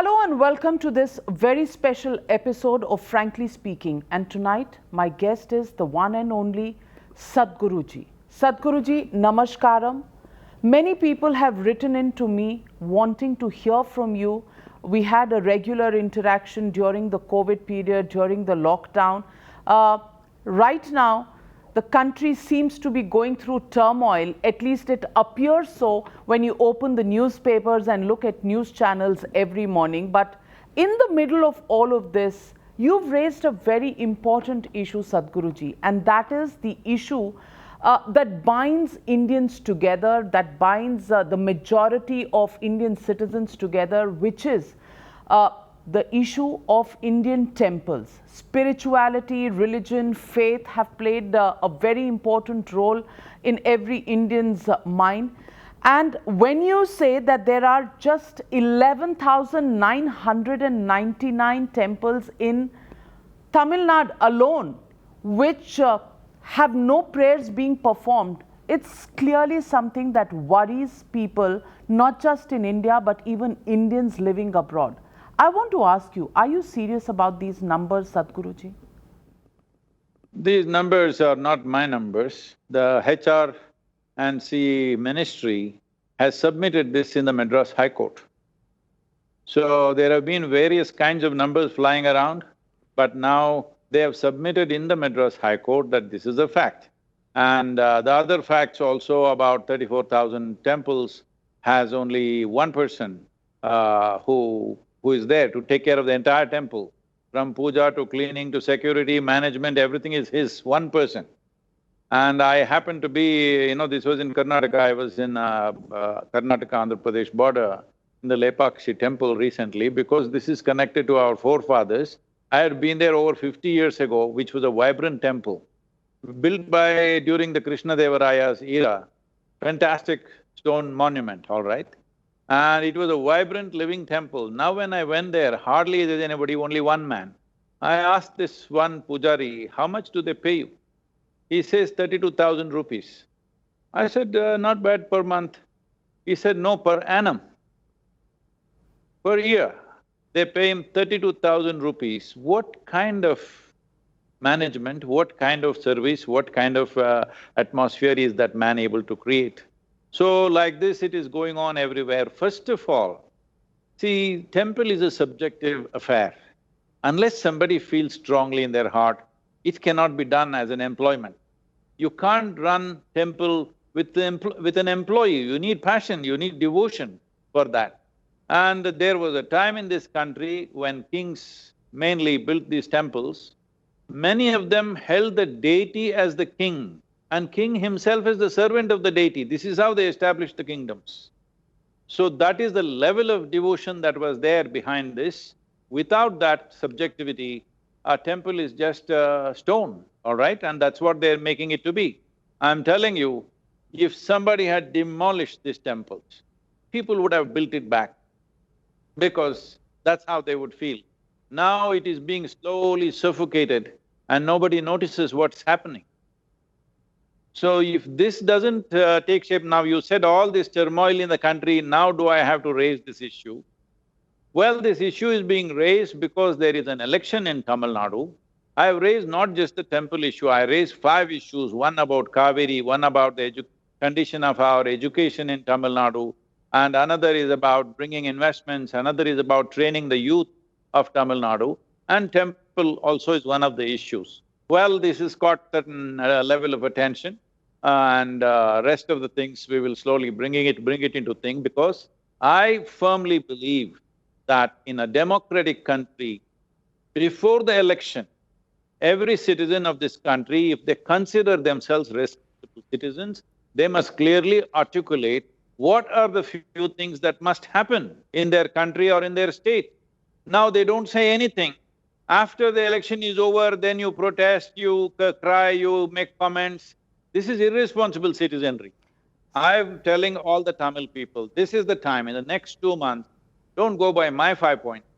Hello and welcome to this very special episode of Frankly Speaking. And tonight, my guest is the one and only Sadhguruji. Sadhguruji, namaskaram. Many people have written in to me wanting to hear from you. We had a regular interaction during the COVID period, during the lockdown. Right now, the country seems to be going through turmoil, at least it appears so when you open the newspapers and look at news channels every morning. But in the middle of all of this, you've raised a very important issue, Sadhguruji, and that is the issue that binds Indians together, that binds the majority of Indian citizens together, which is the issue of Indian temples. Spirituality, religion, faith have played a very important role in every Indian's mind. And when you say that there are just 11,999 temples in Tamil Nadu alone, which have no prayers being performed, it's clearly something that worries people, not just in India, but even Indians living abroad. I want to ask you, are you serious about these numbers, Sadhguruji? These numbers are not my numbers. The HR and CE ministry has submitted this in the Madras High Court. So there have been various kinds of numbers flying around, but now they have submitted in the Madras High Court that this is a fact. And the other facts also about 34,000 temples has only one person who is there to take care of the entire temple. From puja to cleaning to security, management, everything is his, one person. And I happened to be, this was in Karnataka, I was in Karnataka-Andhra Pradesh border in the Lepakshi temple recently because this is connected to our forefathers. I had been there over 50 years ago, which was a vibrant temple, built during the Krishnadevaraya's era, fantastic stone monument, all right? And it was a vibrant living temple. Now when I went there, hardly there's anybody, only one man. I asked this one pujari, how much do they pay you? He says 32,000 rupees. I said, not bad per month. He said, no, per annum. Per year, they pay him 32,000 rupees. What kind of management, what kind of service, what kind of atmosphere is that man able to create? So like this, it is going on everywhere. First of all, see, temple is a subjective affair. Unless somebody feels strongly in their heart, it cannot be done as an employment. You can't run temple with an employee, you need passion, you need devotion for that. And there was a time in this country when kings mainly built these temples, many of them held the deity as the king, and king himself is the servant of the deity. This is how they established the kingdoms. So that is the level of devotion that was there behind this. Without that subjectivity, a temple is just a stone, all right? And that's what they're making it to be. I'm telling you, if somebody had demolished these temples, people would have built it back because that's how they would feel. Now it is being slowly suffocated and nobody notices what's happening. So if this doesn't take shape, now you said all this turmoil in the country, now do I have to raise this issue? Well, this issue is being raised because there is an election in Tamil Nadu. I have raised not just the temple issue, I raised 5 issues, one about Kaveri, one about the condition of our education in Tamil Nadu, and another is about bringing investments, another is about training the youth of Tamil Nadu, and temple also is one of the issues. Well, this has got certain level of attention and rest of the things we will slowly bring it into thing because I firmly believe that in a democratic country, before the election, every citizen of this country, if they consider themselves responsible citizens, they must clearly articulate what are the few things that must happen in their country or in their state. Now they don't say anything. After the election is over, then you protest, you cry, you make comments. This is irresponsible citizenry. I'm telling all the Tamil people, this is the time, in the next 2 months, don't go by my 5 points.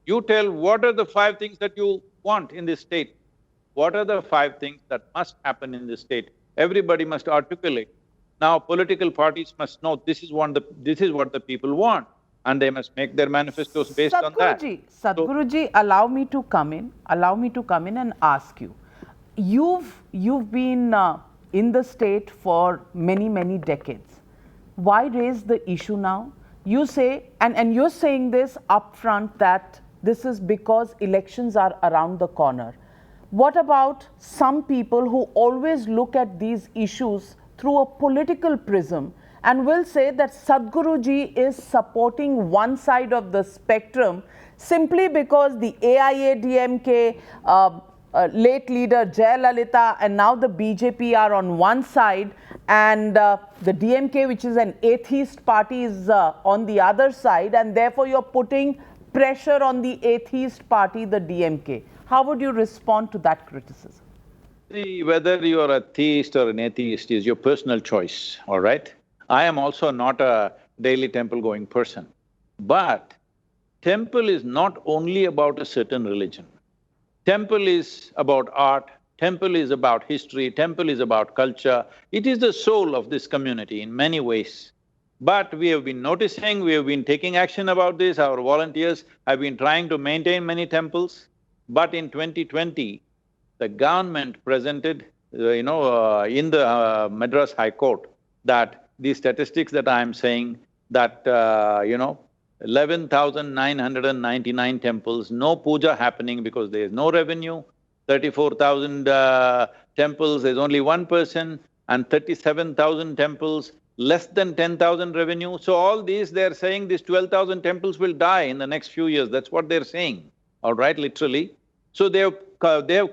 You tell what are the 5 things that you want in this state. What are the 5 things that must happen in this state? Everybody must articulate. Now political parties must know this is what the people want. and they must make their manifestos based on that. Sadhguruji, allow me to come in. Allow me to come in and ask you. You've been in the state for many decades. Why raise the issue now? You say, and you're saying this upfront, that this is because elections are around the corner. What about some people who always look at these issues through a political prism and will say that Sadhguruji is supporting one side of the spectrum simply because the AIADMK late leader Jayalalitha and now the BJP are on one side, and the DMK, which is an atheist party, is on the other side, and therefore you're putting pressure on the atheist party, the DMK. How would you respond to that criticism? See, whether you are a theist or an atheist is your personal choice, all right? I am also not a daily temple-going person. But temple is not only about a certain religion. Temple is about art, temple is about history, temple is about culture. It is the soul of this community in many ways. But we have been noticing, we have been taking action about this, our volunteers have been trying to maintain many temples. But in 2020, the government presented, in the Madras High Court, that the statistics that I am saying, that 11,999 temples, no puja happening because there is no revenue, 34,000 temples, there's only one person, and 37,000 temples, less than 10,000 revenue. So all these, they're saying these 12,000 temples will die in the next few years, that's what they're saying, all right, literally. So they have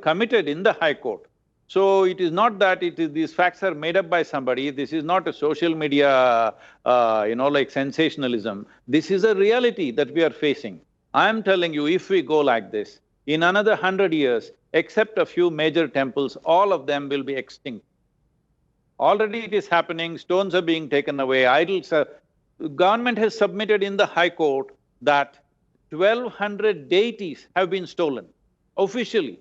committed in the High Court. So it is not that these facts are made up by somebody, this is not a social media, like sensationalism. This is a reality that we are facing. I am telling you, if we go like this, in another 100 years, except a few major temples, all of them will be extinct. Already it is happening, stones are being taken away, idols are… Government has submitted in the High Court that 1,200 deities have been stolen, officially.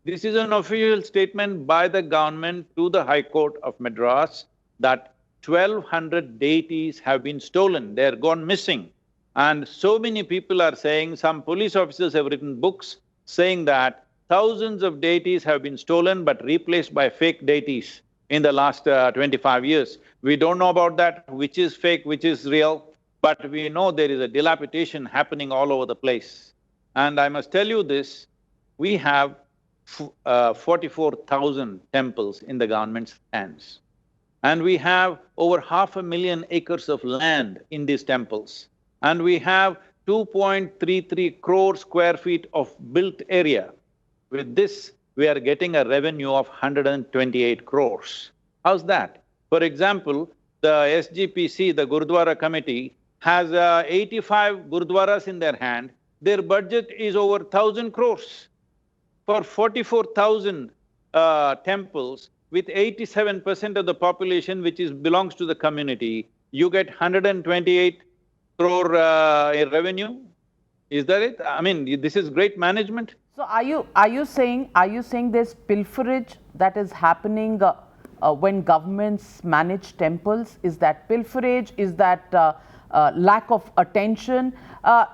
This is an official statement by the government to the High Court of Madras that 1,200 deities have been stolen, they're gone missing. And so many people are saying, some police officers have written books saying that thousands of deities have been stolen but replaced by fake deities in the last 25 years. We don't know about that, which is fake, which is real, but we know there is a dilapidation happening all over the place. And I must tell you this, we have 44,000 temples in the government's hands. And we have over 500,000 acres of land in these temples. And we have 2.33 crore square feet of built area. With this, we are getting a revenue of 128 crores. How's that? For example, the SGPC, the Gurudwara Committee, has 85 Gurudwaras in their hand. Their budget is over 1,000 crores. For 44,000 temples, with 87% of the population which belongs to the community, you get 128 crore revenue? Is that it? I mean, this is great management. So are you saying there's pilferage that is happening when governments manage temples? Is that pilferage? Is that lack of attention?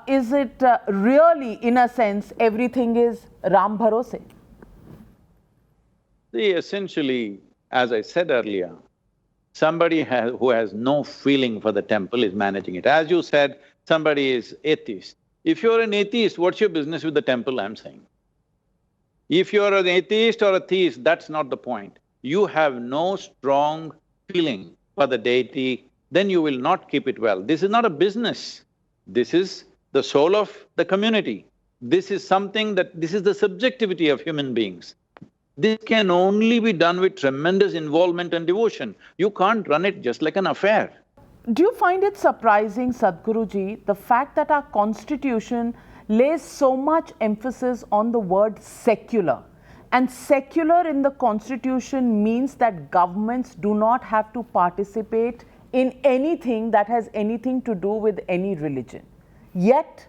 Is it really, in a sense, everything is Ram Bharose? See, essentially, as I said earlier, somebody who has no feeling for the temple is managing it. As you said, somebody is atheist. If you're an atheist, what's your business with the temple, I'm saying? If you're an atheist or a theist, that's not the point. You have no strong feeling for the deity, then you will not keep it well. This is not a business. This is the soul of the community. This is something this is the subjectivity of human beings. This can only be done with tremendous involvement and devotion. You can't run it just like an affair. Do you find it surprising, Sadhguruji, the fact that our constitution lays so much emphasis on the word secular? And secular in the constitution means that governments do not have to participate in anything that has anything to do with any religion. Yet,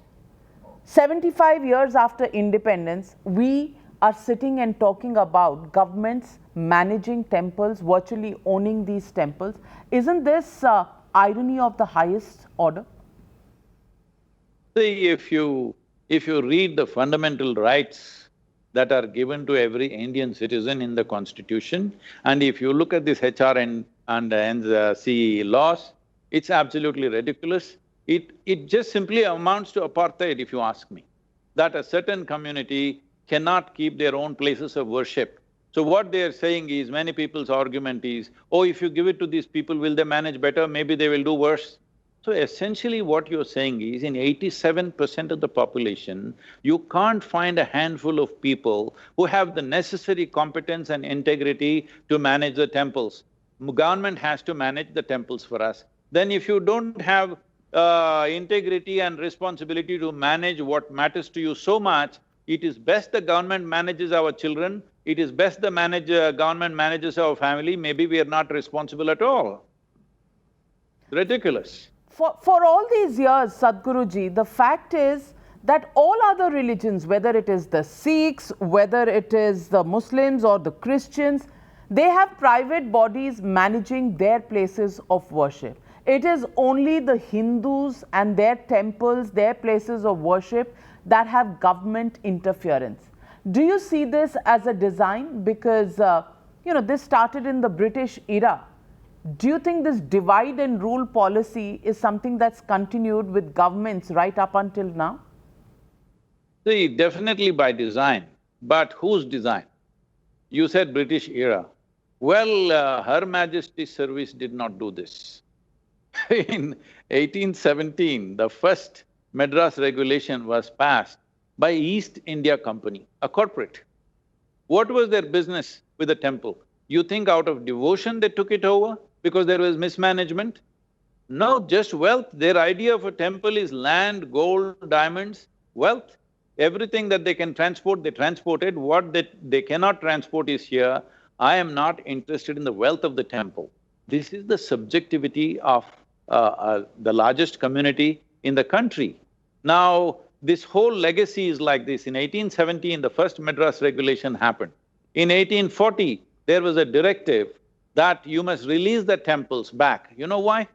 75 years after independence, we are sitting and talking about governments managing temples, virtually owning these temples. Isn't this irony of the highest order? See, if you read the fundamental rights that are given to every Indian citizen in the constitution, and if you look at this HR and CE laws, it's absolutely ridiculous. It just simply amounts to apartheid, if you ask me, that a certain community cannot keep their own places of worship. So what they are saying is, many people's argument is, oh, if you give it to these people, will they manage better? Maybe they will do worse. So essentially what you're saying is, in 87% of the population, you can't find a handful of people who have the necessary competence and integrity to manage the temples. Government has to manage the temples for us. Then if you don't have integrity and responsibility to manage what matters to you so much, it is best the government manages our children, it is best the government manages our family, maybe we are not responsible at all. Ridiculous. For all these years, Sadhguruji, the fact is that all other religions, whether it is the Sikhs, whether it is the Muslims or the Christians, they have private bodies managing their places of worship. It is only the Hindus and their temples, their places of worship, that have government interference. Do you see this as a design? Because, this started in the British era. Do you think this divide and rule policy is something that's continued with governments right up until now? See, definitely by design, but whose design? You said British era. Well, Her Majesty's service did not do this. In 1817, the first Madras regulation was passed by East India Company, a corporate. What was their business with the temple? You think out of devotion they took it over because there was mismanagement? No, just wealth. Their idea of a temple is land, gold, diamonds, wealth. Everything that they can transport, they transported. What they cannot transport is here. I am not interested in the wealth of the temple. This is the subjectivity of the largest community in the country. Now, this whole legacy is like this. In 1817, the first Madras regulation happened. In 1840, there was a directive that you must release the temples back. You know why?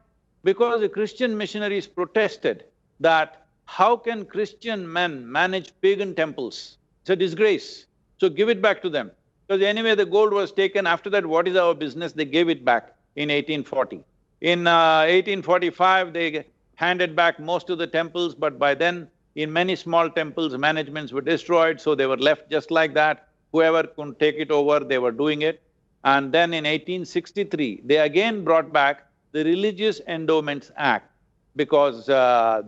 Because the Christian missionaries protested that how can Christian men manage pagan temples? It's a disgrace. So give it back to them. Because anyway the gold was taken, after that what is our business? They gave it back in 1840. In 1845, they handed back most of the temples, but by then, in many small temples, managements were destroyed, so they were left just like that. Whoever could take it over, they were doing it. And then in 1863, they again brought back the Religious Endowments Act, because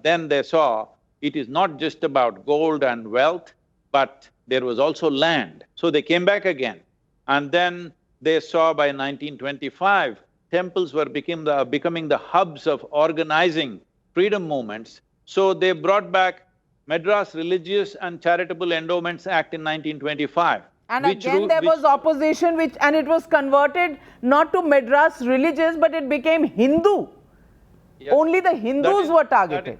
then they saw it is not just about gold and wealth, but there was also land. So they came back again. And then they saw by 1925, temples were becoming the hubs of organizing freedom movements. So they brought back Madras Religious and Charitable Endowments Act in 1925. And again there was opposition and it was converted not to Madras Religious, but it became Hindu. Yes. Only the Hindus were targeted.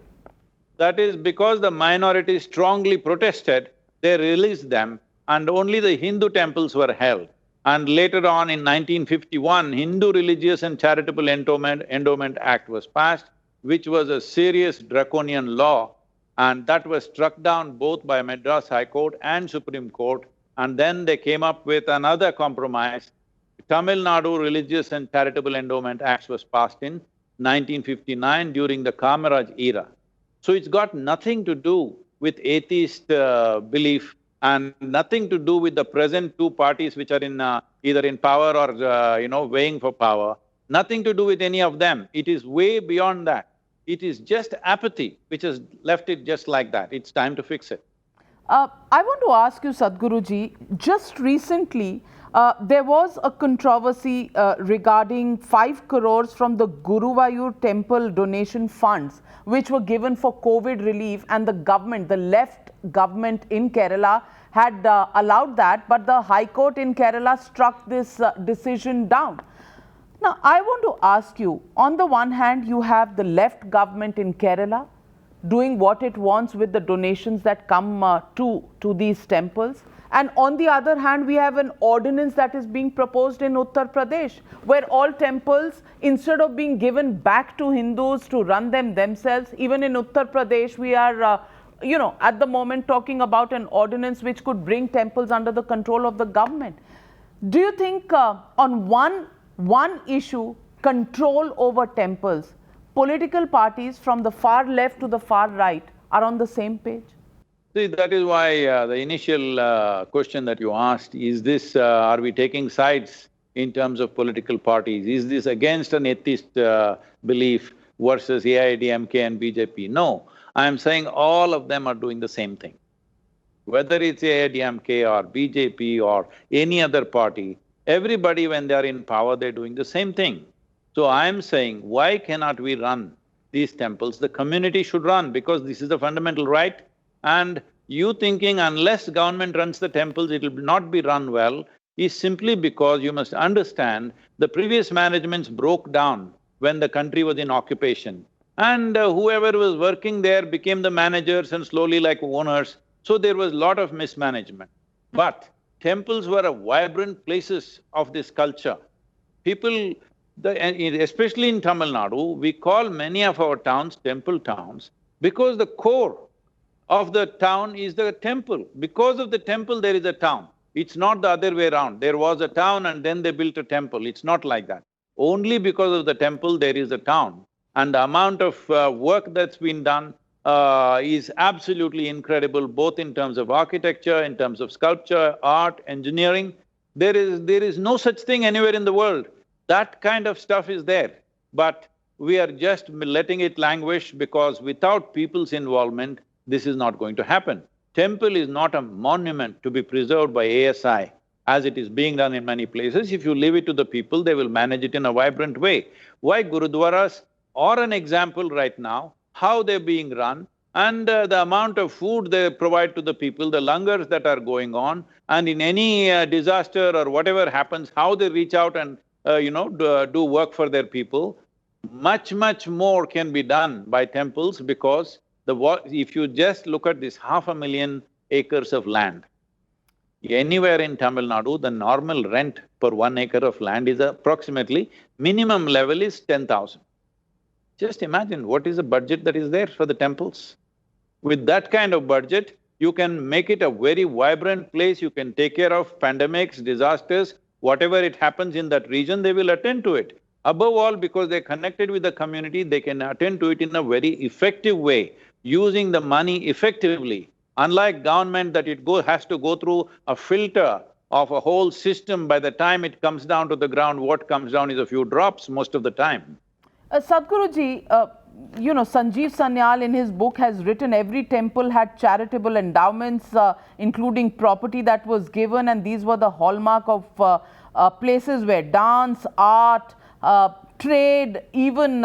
That is because the minority strongly protested, they released them and only the Hindu temples were held. And later on in 1951, Hindu Religious and Charitable Endowment Act was passed, which was a serious draconian law, and that was struck down both by Madras High Court and Supreme Court. And then they came up with another compromise. Tamil Nadu Religious and Charitable Endowment Act was passed in 1959 during the Kamaraj era. So it's got nothing to do with atheist belief and nothing to do with the present two parties which are either in power or weighing for power. Nothing to do with any of them. It is way beyond that. It is just apathy which has left it just like that. It's time to fix it. I want to ask you, Sadhguruji, just recently there was a controversy regarding 5 crores from the Guruvayur temple donation funds which were given for COVID relief, and the government, the left government in Kerala had allowed that, but the High Court in Kerala struck this decision down. Now, I want to ask you, on the one hand, you have the left government in Kerala doing what it wants with the donations that come to these temples. And on the other hand, we have an ordinance that is being proposed in Uttar Pradesh, where all temples, instead of being given back to Hindus to run them themselves, even in Uttar Pradesh, we are, at the moment talking about an ordinance which could bring temples under the control of the government. Do you think on one issue, control over temples, political parties from the far left to the far right are on the same page? See, that is why the initial question that you asked, is this… are we taking sides in terms of political parties? Is this against an atheist belief versus AIADMK and BJP? No, I am saying all of them are doing the same thing. Whether it's AIADMK or BJP or any other party, everybody when they are in power, they're doing the same thing. So I am saying, why cannot we run these temples? The community should run, because this is a fundamental right. And you thinking unless government runs the temples, it will not be run well, is simply because you must understand the previous managements broke down when the country was in occupation. And whoever was working there became the managers and slowly like owners, so there was a lot of mismanagement. But temples were a vibrant places of this culture. People… especially in Tamil Nadu, we call many of our towns temple towns because the core of the town is the temple. Because of the temple, there is a town. It's not the other way around. There was a town and then they built a temple. It's not like that. Only because of the temple, there is a town. And the amount of work that's been done is absolutely incredible, both in terms of architecture, in terms of sculpture, art, engineering. There is no such thing anywhere in the world. That kind of stuff is there. But we are just letting it languish because without people's involvement, this is not going to happen. Temple is not a monument to be preserved by ASI, as it is being done in many places. If you leave it to the people, they will manage it in a vibrant way. Why Gurudwaras are an example right now, how they're being run, and the amount of food they provide to the people, the langars that are going on, and in any disaster or whatever happens, how they reach out and do work for their people. Much more can be done by temples, because if you just look at this 500,000 acres of land, anywhere in Tamil Nadu, the normal rent per 1 acre of land is approximately… minimum level is 10,000. Just imagine what is the budget that is there for the temples. With that kind of budget, you can make it a very vibrant place, you can take care of pandemics, disasters, whatever it happens in that region, they will attend to it. Above all, because they're connected with the community, they can attend to it in a very effective way, using the money effectively. Unlike government that has to go through a filter of a whole system, by the time it comes down to the ground, what comes down is a few drops most of the time. Sadhguruji, Sanjeev Sanyal in his book has written every temple had charitable endowments, including property that was given, and these were the hallmark of places where dance, art, trade, even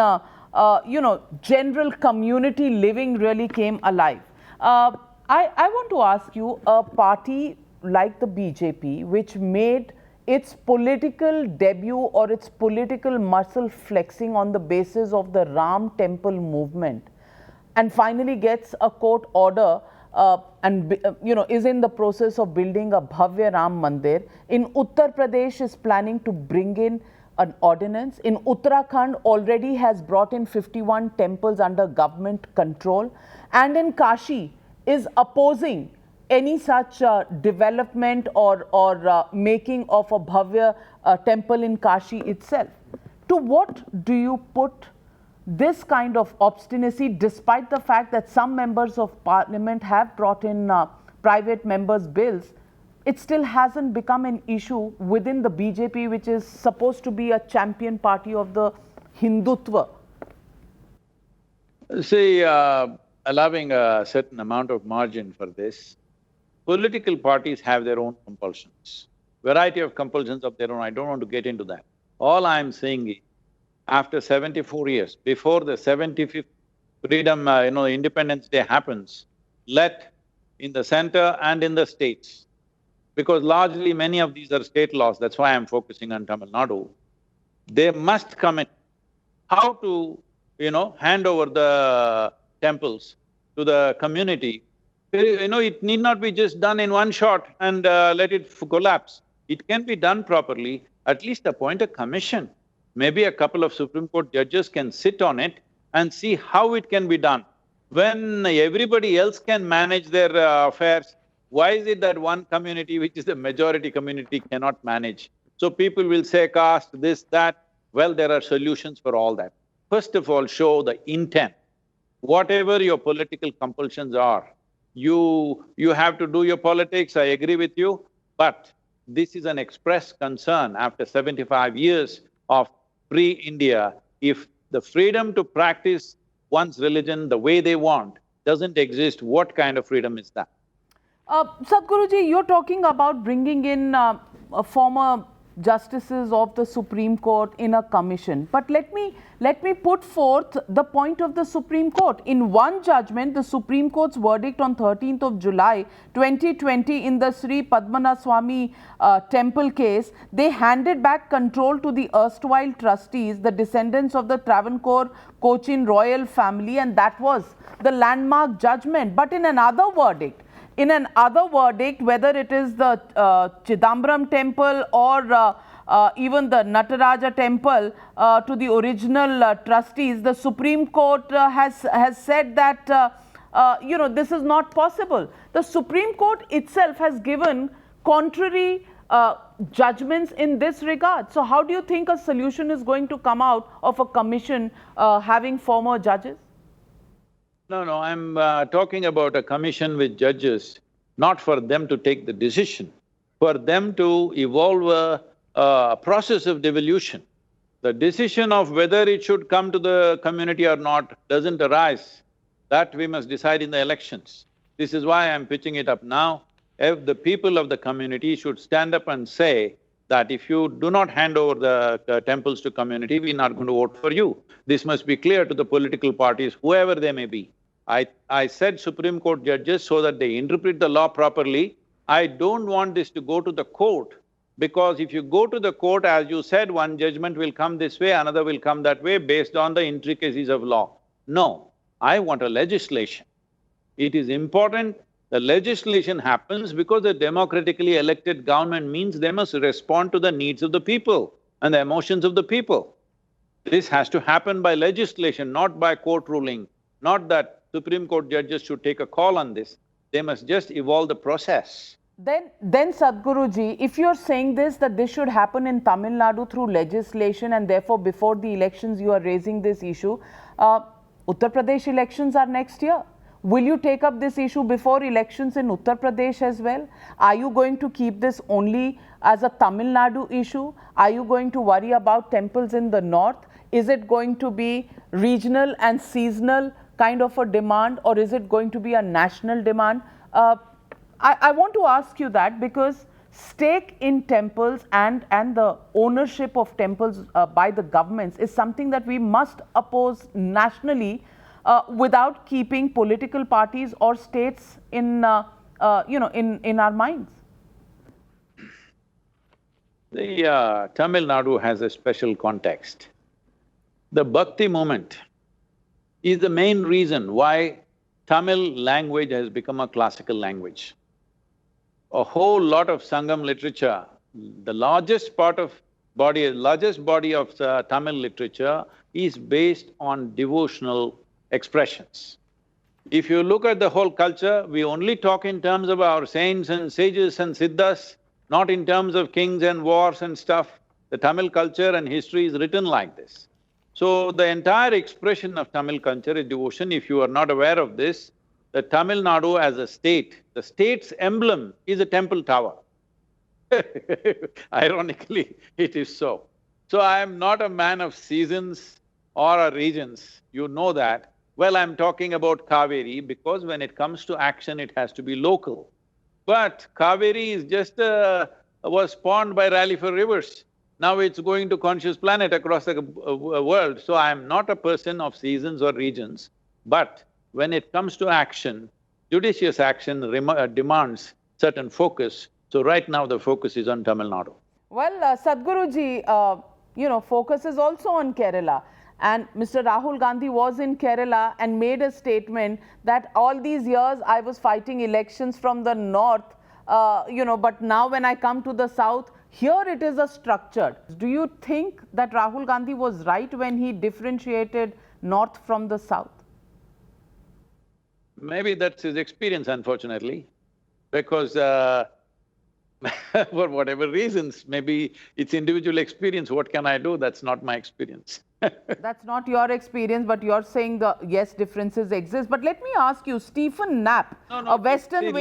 general community living really came alive. I want to ask you, a party like the BJP, which made its political debut or its political muscle flexing on the basis of the Ram temple movement, and finally gets a court order and is in the process of building a Bhavya Ram Mandir. In Uttar Pradesh is planning to bring in an ordinance. In Uttarakhand already has brought in 51 temples under government control, and in Kashi is opposing any such development or making of a Bhavya temple in Kashi itself. To what do you put this kind of obstinacy, despite the fact that some members of parliament have brought in private members' bills? It still hasn't become an issue within the BJP, which is supposed to be a champion party of the Hindutva. See, allowing a certain amount of margin for this, political parties have their own compulsions, variety of compulsions of their own. I don't want to get into that. All I'm saying is, after 74 years, before the 75th freedom, Independence Day happens, let in the center and in the states, because largely many of these are state laws, that's why I'm focusing on Tamil Nadu, they must come in. How to, hand over the temples to the community It need not be just done in one shot and let it collapse. It can be done properly, at least appoint a commission. Maybe a couple of Supreme Court judges can sit on it and see how it can be done. When everybody else can manage their affairs, why is it that one community, which is the majority community, cannot manage? So people will say caste, this, that. Well, there are solutions for all that. First of all, show the intent. Whatever your political compulsions are, you have to do your politics, I agree with you, but this is an express concern after 75 years of pre-India. If the freedom to practice one's religion the way they want doesn't exist, what kind of freedom is that? Sadhguruji, you're talking about bringing in former justices of the Supreme Court in a commission. But let me put forth the point of the Supreme Court. In one judgment, the Supreme Court's verdict on 13th of July 2020 in the Sri Padmanabhaswamy temple case, they handed back control to the erstwhile trustees, the descendants of the Travancore Cochin royal family, and that was the landmark judgment. But in another verdict, whether it is the Chidambaram temple or even the Nataraja temple to the original trustees, the Supreme Court has said that this is not possible. The Supreme Court itself has given contrary judgments in this regard. So how do you think a solution is going to come out of a commission having former judges? No, I'm talking about a commission with judges, not for them to take the decision, for them to evolve a process of devolution. The decision of whether it should come to the community or not doesn't arise. That we must decide in the elections. This is why I'm pitching it up now. If the people of the community should stand up and say that if you do not hand over the temples to community, we're not going to vote for you. This must be clear to the political parties, whoever they may be. I said Supreme Court judges so that they interpret the law properly. I don't want this to go to the court, because if you go to the court, as you said, one judgment will come this way, another will come that way based on the intricacies of law. No, I want a legislation. It is important the legislation happens because the democratically elected government means they must respond to the needs of the people and the emotions of the people. This has to happen by legislation, not by court ruling, not that Supreme Court judges should take a call on this. They must just evolve the process. Then Sadhguruji, if you're saying this, that this should happen in Tamil Nadu through legislation and therefore before the elections you are raising this issue, Uttar Pradesh elections are next year. Will you take up this issue before elections in Uttar Pradesh as well? Are you going to keep this only as a Tamil Nadu issue? Are you going to worry about temples in the north? Is it going to be regional and seasonal kind of a demand, or is it going to be a national demand? I want to ask you that because stake in temples and the ownership of temples by the governments is something that we must oppose nationally without keeping political parties or states in in our minds. The Tamil Nadu has a special context. The Bhakti movement is the main reason why Tamil language has become a classical language. A whole lot of Sangam literature, the largest body of Tamil literature is based on devotional expressions. If you look at the whole culture, we only talk in terms of our saints and sages and siddhas, not in terms of kings and wars and stuff. The Tamil culture and history is written like this. So the entire expression of Tamil culture is devotion. If you are not aware of this, the Tamil Nadu as a state, the state's emblem is a temple tower. Ironically, it is so. So I am not a man of seasons or regions, you know that. Well, I'm talking about Kaveri because when it comes to action, it has to be local. But Kaveri is just was spawned by Rally for Rivers. Now it's going to conscious planet across the world. So I am not a person of seasons or regions, but when it comes to action, judicious action demands certain focus. So right now the focus is on Tamil Nadu. Well, Sadhguruji, focus is also on Kerala. And Mr. Rahul Gandhi was in Kerala and made a statement that all these years I was fighting elections from the north, but now when I come to the south, here it is a structured. Do you think that Rahul Gandhi was right when he differentiated north from the south? Maybe that's his experience, unfortunately, because for whatever reasons, maybe it's individual experience, what can I do? That's not my experience. That's not your experience, but you're saying yes, differences exist. But let me ask you, Stephen Knapp, a Western…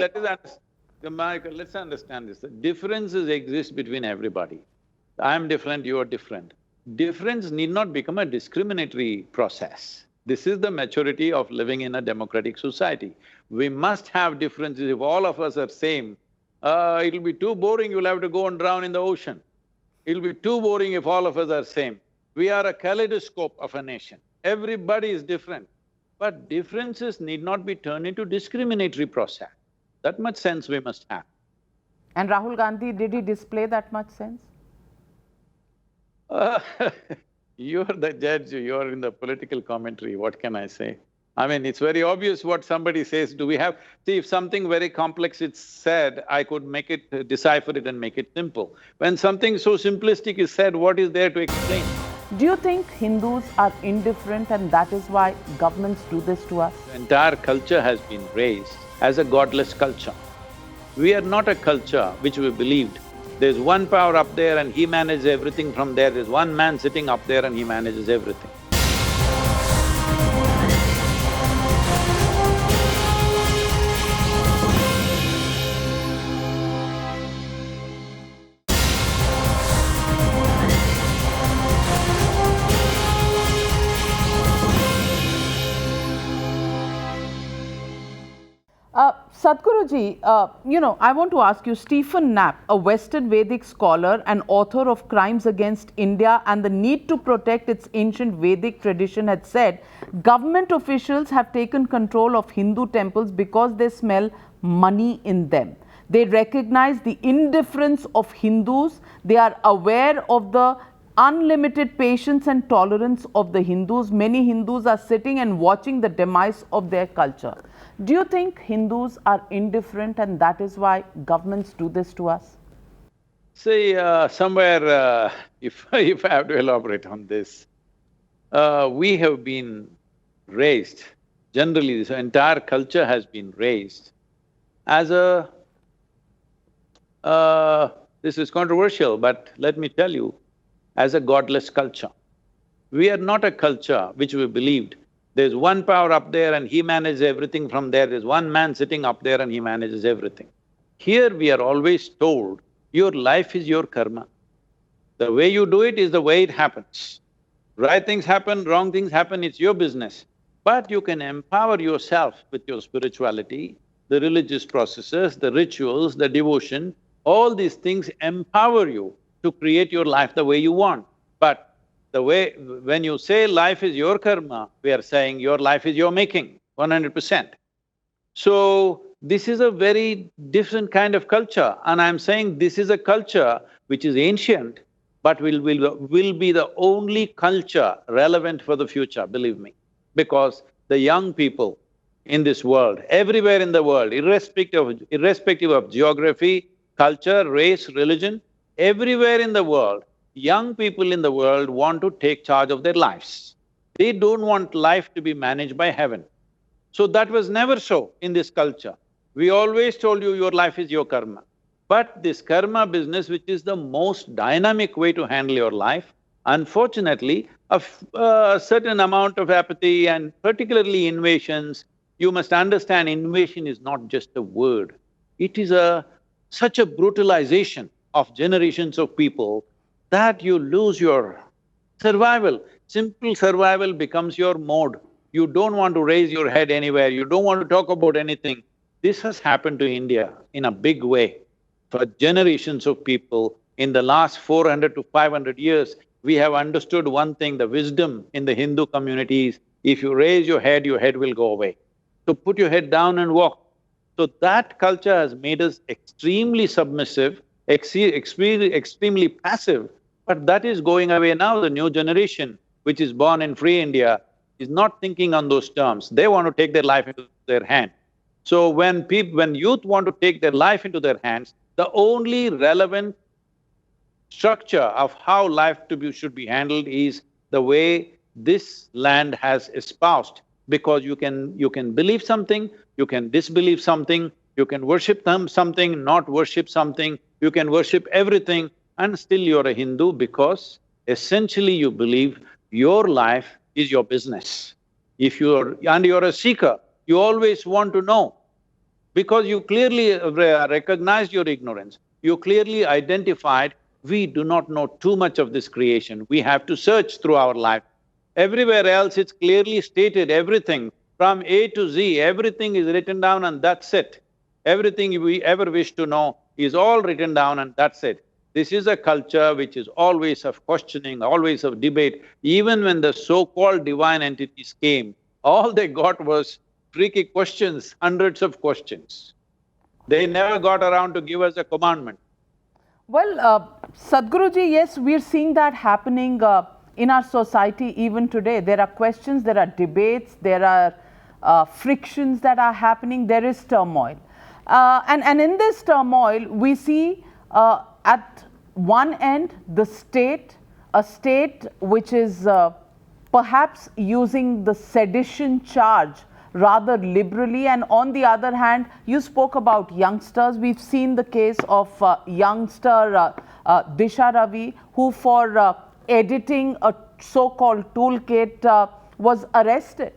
See, Michael, let's understand this. The differences exist between everybody. I'm different, you're different. Difference need not become a discriminatory process. This is the maturity of living in a democratic society. We must have differences. If all of us are same, it'll be too boring, you'll have to go and drown in the ocean. It'll be too boring if all of us are same. We are a kaleidoscope of a nation. Everybody is different. But differences need not be turned into discriminatory process. That much sense we must have. And Rahul Gandhi, did he display that much sense? You're the judge, you're in the political commentary, what can I say? I mean, it's very obvious what somebody says. Do we have… See, if something very complex is said, I could make it… decipher it and make it simple. When something so simplistic is said, what is there to explain? Do you think Hindus are indifferent and that is why governments do this to us? The entire culture has been raised as a godless culture. We are not a culture which we believed. There's one power up there and he manages everything from there. There's one man sitting up there and he manages everything. Sadhguruji, I want to ask you, Stephen Knapp, a Western Vedic scholar and author of Crimes Against India and the Need to Protect Its Ancient Vedic Tradition, had said, government officials have taken control of Hindu temples because they smell money in them. They recognize the indifference of Hindus. They are aware of the unlimited patience and tolerance of the Hindus. Many Hindus are sitting and watching the demise of their culture. Do you think Hindus are indifferent and that is why governments do this to us? See, somewhere, if I have to elaborate on this, we have been raised, generally this entire culture has been raised as a… this is controversial, but let me tell you, as a godless culture. We are not a culture which we believed there's one power up there and he manages everything from there, there's one man sitting up there and he manages everything. Here we are always told, your life is your karma. The way you do it is the way it happens. Right things happen, wrong things happen, it's your business. But you can empower yourself with your spirituality, the religious processes, the rituals, the devotion, all these things empower you to create your life the way you want. But the way… when you say life is your karma, we are saying your life is your making, 100%. So, this is a very different kind of culture and I'm saying this is a culture which is ancient but will be the only culture relevant for the future, believe me. Because the young people in this world, everywhere in the world, irrespective of geography, culture, race, religion, everywhere in the world, young people in the world want to take charge of their lives. They don't want life to be managed by heaven. So that was never so in this culture. We always told you your life is your karma. But this karma business, which is the most dynamic way to handle your life, unfortunately, a certain amount of apathy and particularly invasions, you must understand invasion is not just a word. It is such a brutalization of generations of people that you lose your survival. Simple survival becomes your mode. You don't want to raise your head anywhere, you don't want to talk about anything. This has happened to India in a big way. For generations of people, in the last 400 to 500 years, we have understood one thing, the wisdom in the Hindu community is, if you raise your head will go away. So put your head down and walk. So that culture has made us extremely submissive, extremely passive, but that is going away now. The new generation which is born in free India, is not thinking on those terms. They want to take their life into their hand. So when youth want to take their life into their hands, the only relevant structure of how should be handled is the way this land has espoused. Because you can believe something, you can disbelieve something, you can worship something, not worship something, you can worship everything, and still you're a Hindu because essentially you believe your life is your business. And you're a seeker, you always want to know. Because you clearly recognized your ignorance, you clearly identified, we do not know too much of this creation, we have to search through our life. Everywhere else it's clearly stated, everything from A to Z, everything is written down and that's it. Everything we ever wish to know is all written down and that's it. This is a culture which is always of questioning, always of debate. Even when the so-called divine entities came, all they got was tricky questions, hundreds of questions. They never got around to give us a commandment. Well, Sadhguruji, yes, we're seeing that happening in our society even today. There are questions, there are debates, there are frictions that are happening, there is turmoil. And in this turmoil, we see at one end the state, a state which is perhaps using the sedition charge rather liberally, and on the other hand, you spoke about youngsters. We've seen the case of youngster Disha Ravi, who for editing a so-called toolkit was arrested.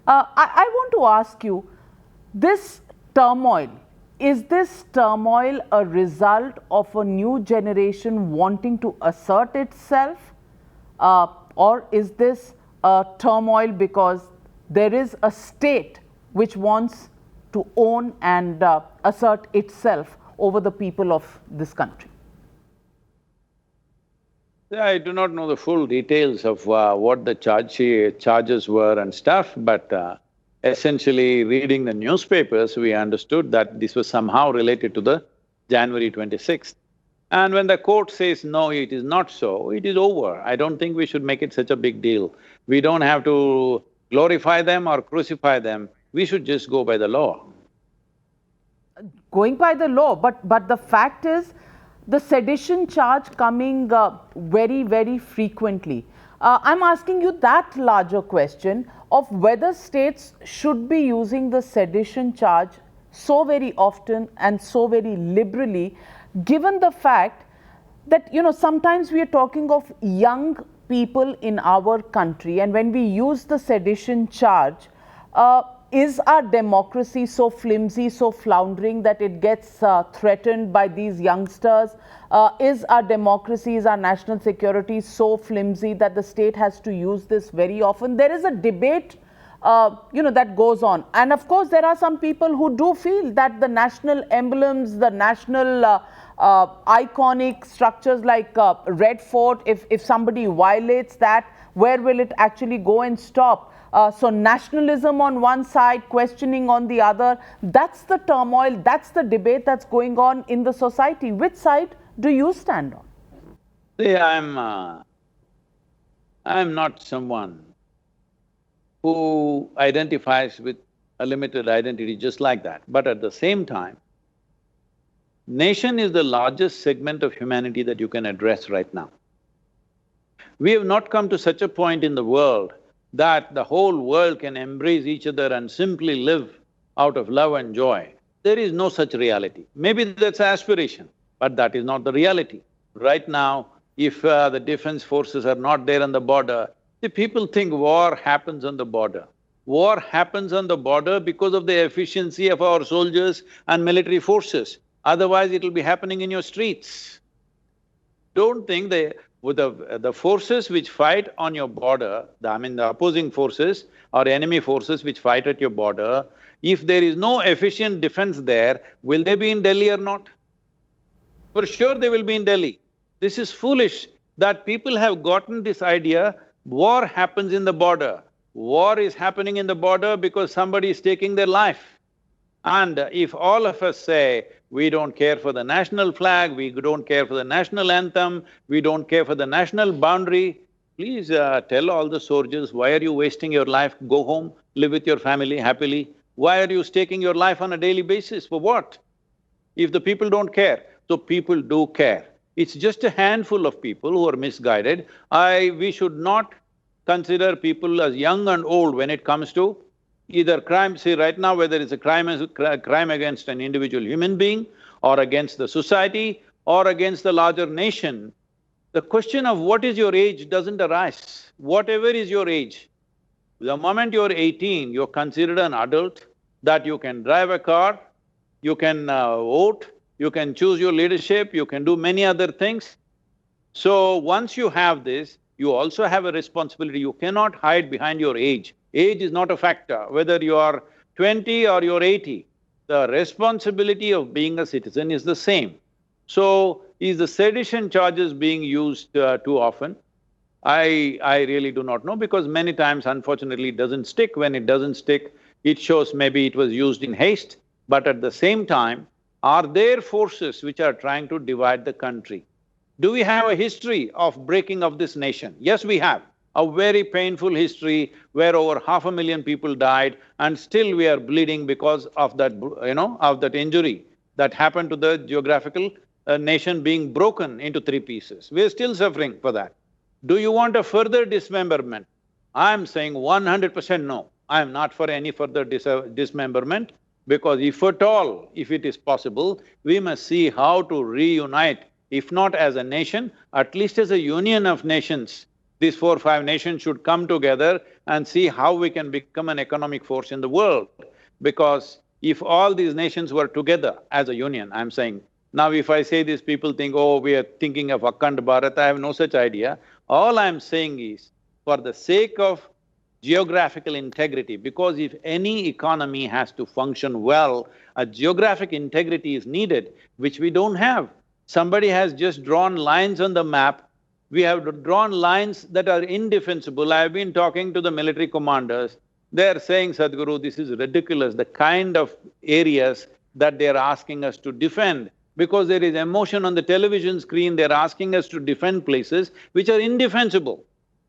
I want to ask you, this turmoil, is this turmoil a result of a new generation wanting to assert itself, or is this a turmoil because there is a state which wants to own and assert itself over the people of this country? I do not know the full details of what the charges were and stuff, but essentially reading the newspapers, we understood that this was somehow related to the January 26th. And when the court says, no, it is not so, it is over. I don't think we should make it such a big deal. We don't have to glorify them or crucify them, we should just go by the law. Going by the law, but the fact is, the sedition charge coming very, very frequently. I'm asking you that larger question of whether states should be using the sedition charge so very often and so very liberally, given the fact that, sometimes we are talking of young people in our country, and when we use the sedition charge, is our democracy so flimsy, so floundering that it gets threatened by these youngsters? Is our democracy, is our national security so flimsy that the state has to use this very often? There is a debate that goes on. And of course, there are some people who do feel that the national emblems, the national iconic structures like Red Fort, if somebody violates that, where will it actually go and stop? So nationalism on one side, questioning on the other, that's the turmoil, that's the debate that's going on in the society. Which side do you stand on? See, I'm not someone who identifies with a limited identity just like that. But at the same time, nation is the largest segment of humanity that you can address right now. We have not come to such a point in the world that the whole world can embrace each other and simply live out of love and joy. There is no such reality. Maybe that's aspiration, but that is not the reality. Right now, if the defense forces are not there on the border, the people think war happens on the border. War happens on the border because of the efficiency of our soldiers and military forces. Otherwise, it'll be happening in your streets. Don't think the forces which fight on your border, the opposing forces or enemy forces which fight at your border, if there is no efficient defense there, will they be in Delhi or not? For sure they will be in Delhi. This is foolish that people have gotten this idea, war happens in the border. War is happening in the border because somebody is taking their life. And if all of us say, we don't care for the national flag, we don't care for the national anthem, we don't care for the national boundary, Please tell all the soldiers, why are you wasting your life? Go home, live with your family happily. Why are you staking your life on a daily basis? For what? If the people don't care. So people do care. It's just a handful of people who are misguided. We should not consider people as young and old when it comes to either crime. See, right now whether it's a crime against an individual human being or against the society or against the larger nation, the question of what is your age doesn't arise. Whatever is your age, the moment you're 18, you're considered an adult, that you can drive a car, you can vote, you can choose your leadership, you can do many other things. So once you have this, you also have a responsibility. You cannot hide behind your age. Age is not a factor, whether you are 20 or you're 80. The responsibility of being a citizen is the same. So, is the sedition charges being used too often? I really do not know, because many times unfortunately it doesn't stick. When it doesn't stick, it shows maybe it was used in haste, but at the same time, are there forces which are trying to divide the country? Do we have a history of breaking of this nation? Yes, we have. A very painful history where over 500,000 people died and still we are bleeding because of that, of that injury that happened to the geographical nation being broken into three pieces. We're still suffering for that. Do you want a further dismemberment? I'm saying 100% no. I'm not for any further dismemberment, because if at all, if it is possible, we must see how to reunite, if not as a nation, at least as a union of nations. These 4 or 5 nations should come together and see how we can become an economic force in the world. Because if all these nations were together as a union, I'm saying, now if I say this, people think, oh, we are thinking of Akhand Bharat, I have no such idea. All I'm saying is, for the sake of geographical integrity, because if any economy has to function well, a geographic integrity is needed, which we don't have. Somebody has just drawn lines on the map. We have drawn lines that are indefensible. I've been talking to the military commanders. They're saying, Sadhguru, this is ridiculous, the kind of areas that they're asking us to defend. Because there is emotion on the television screen, they're asking us to defend places which are indefensible.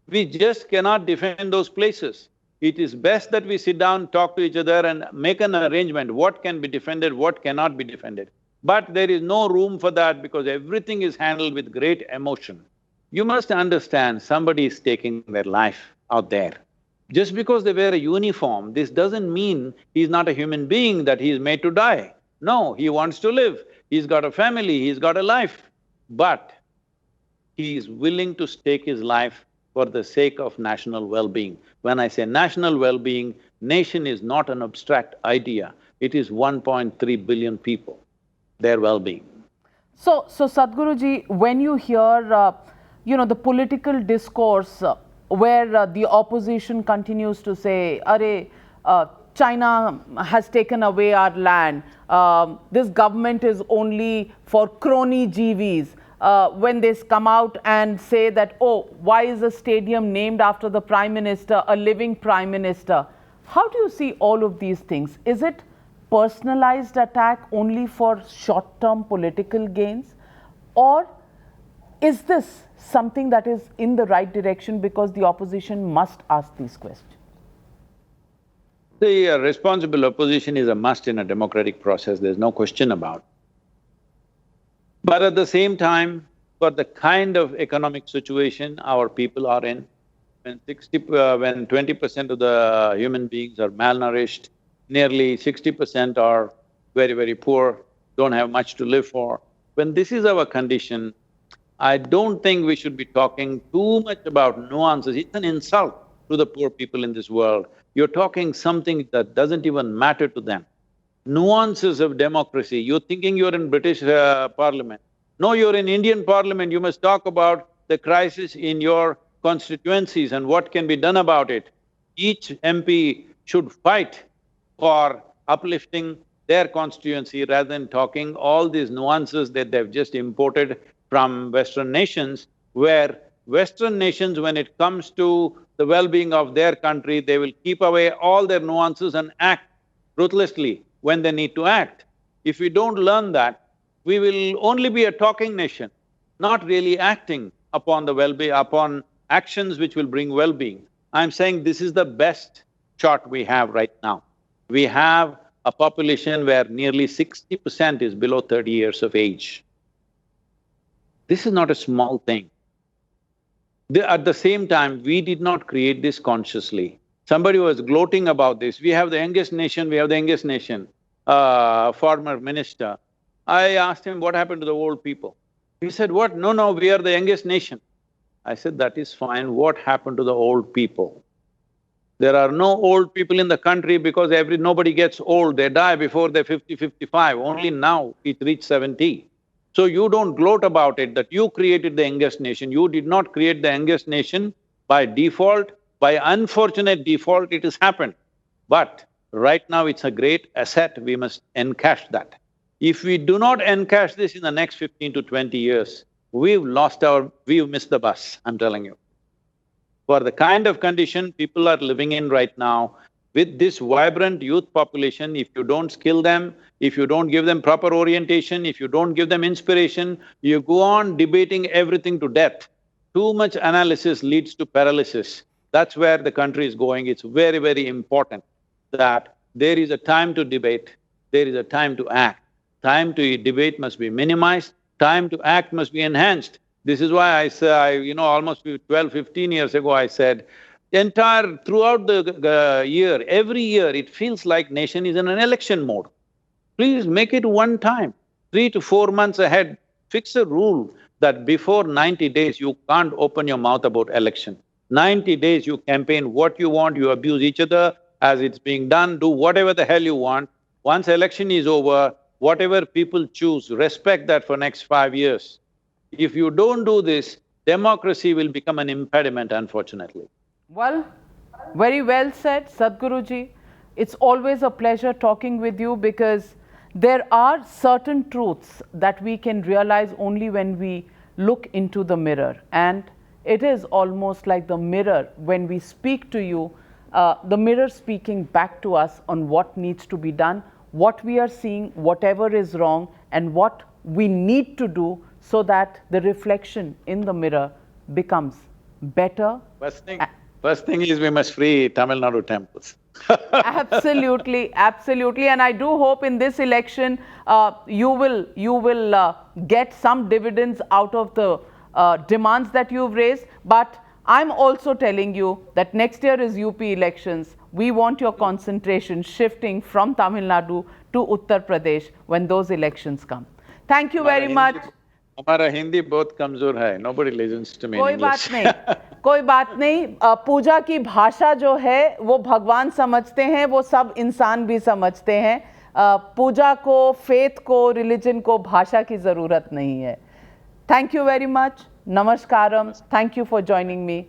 We just cannot defend those places. It is best that we sit down, talk to each other and make an arrangement, what can be defended, what cannot be defended. But there is no room for that because everything is handled with great emotion. You must understand, somebody is taking their life out there. Just because they wear a uniform, this doesn't mean he's not a human being, that he is made to die. No, he wants to live. He's got a family, he's got a life, but he is willing to stake his life for the sake of national well-being. When I say national well-being, nation is not an abstract idea, it is 1.3 billion people, their well-being. So Sadhguruji, when you hear, the political discourse where the opposition continues to say, "Arey, China has taken away our land, this government is only for crony GVs." When they come out and say that, oh, why is a stadium named after the Prime Minister, a living Prime Minister? How do you see all of these things? Is it personalized attack only for short-term political gains? Or is this something that is in the right direction because the opposition must ask these questions? The responsible opposition is a must in a democratic process, there's no question about it. But at the same time, for the kind of economic situation our people are in, when 20% of the human beings are malnourished, nearly 60% are very, very poor, don't have much to live for. When this is our condition, I don't think we should be talking too much about nuances. It's an insult to the poor people in this world. You're talking something that doesn't even matter to them. Nuances of democracy, you're thinking you're in British Parliament. No, you're in Indian Parliament, you must talk about the crisis in your constituencies and what can be done about it. Each MP should fight for uplifting their constituency rather than talking all these nuances that they've just imported from Western nations, where Western nations, when it comes to the well-being of their country, they will keep away all their nuances and act ruthlessly when they need to act. If we don't learn that, we will only be a talking nation, not really acting upon the well-being, upon actions which will bring well-being. I'm saying this is the best chart we have right now. We have a population where nearly 60% is below 30 years of age. This is not a small thing. At the same time, we did not create this consciously. Somebody was gloating about this, we have the youngest nation, we have the youngest nation. Former minister, I asked him, what happened to the old people? He said, what? No, we are the youngest nation. I said, that is fine, what happened to the old people? There are no old people in the country because nobody gets old, they die before they're 50, 55, only now it reached 70. So you don't gloat about it that you created the youngest nation. You did not create the youngest nation by default, by unfortunate default it has happened. But right now it's a great asset, we must encash that. If we do not encash this in the next 15 to 20 years, we've missed the bus, I'm telling you. For the kind of condition people are living in right now, with this vibrant youth population, if you don't skill them, if you don't give them proper orientation, if you don't give them inspiration, you go on debating everything to death. Too much analysis leads to paralysis. That's where the country is going. It's very, very important that there is a time to debate, there is a time to act. Time to debate must be minimized, time to act must be enhanced. This is why I say, almost 12, 15 years ago I said, throughout the year, every year it feels like nation is in an election mode. Please make it one time, 3 to 4 months ahead, fix a rule that before 90 days you can't open your mouth about election. 90 days you campaign what you want, you abuse each other as it's being done, do whatever the hell you want. Once election is over, whatever people choose, respect that for next 5 years. If you don't do this, democracy will become an impediment, unfortunately. Well, very well said, Sadhguruji. It's always a pleasure talking with you because there are certain truths that we can realize only when we look into the mirror. And it is almost like the mirror when we speak to you, the mirror speaking back to us on what needs to be done, what we are seeing, whatever is wrong, and what we need to do so that the reflection in the mirror becomes better. First thing is we must free Tamil Nadu temples. Absolutely, absolutely. And I do hope in this election you will get some dividends out of the demands that you've raised. But I'm also telling you that next year is UP elections. We want your concentration shifting from Tamil Nadu to Uttar Pradesh when those elections come. Thank you very much. हमारा हिंदी बहुत कमजोर है, nobody listens to me in English. कोई बात नहीं, कोई बात नहीं। पूजा की भाषा जो है वो भगवान समझते हैं, वो सब इंसान भी समझते हैं। पूजा को, फेथ को, रिलीजन को भाषा की जरूरत नहीं है। थैंक यू वेरी मच, नमस्कारम, thank you for joining me.